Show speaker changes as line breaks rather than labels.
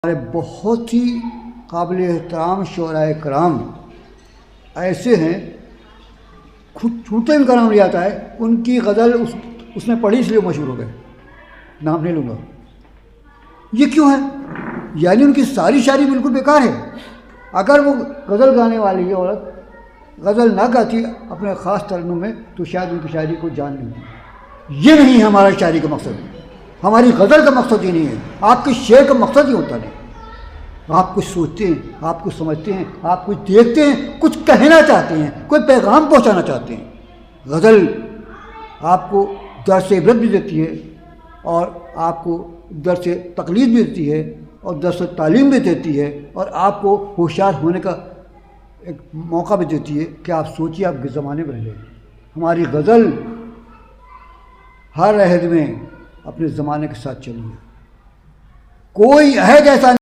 ہمارے بہت ہی قابل احترام شعراء کرام ایسے ہیں، خود چھوٹے ان کا نام لیا جاتا ہے، ان کی غزل اس نے پڑھی اس لیے مشہور ہو گئے، نام نہیں لوں گا۔ یہ کیوں ہے؟ یعنی ان کی ساری شاعری بالکل بیکار ہے۔ اگر وہ غزل گانے والی عورت غزل نہ گاتی اپنے خاص ترنم میں تو شاید ان کی شاعری کو جان نہیں ہوتی۔ یہ نہیں ہے ہمارا شاعری کا مقصد، ہماری غزل کا مقصد یہ نہیں ہے، آپ کے شعر کا مقصد ہی ہوتا نہیں۔ آپ کچھ سوچتے ہیں، آپ کچھ سمجھتے ہیں، آپ کچھ دیکھتے ہیں، کچھ کہنا چاہتے ہیں، کوئی پیغام پہنچانا چاہتے ہیں۔ غزل آپ کو درس عبرت بھی دیتی ہے، اور آپ کو درس تقلید بھی دیتی ہے، اور درس تعلیم بھی دیتی ہے، اور آپ کو ہوشیار ہونے کا ایک موقع بھی دیتی ہے کہ آپ سوچیے آپ کس زمانے میں رہ رہے ہیں۔ ہماری غزل ہر عہد میں اپنے زمانے کے ساتھ چلی ہے، کوئی عہد ایسا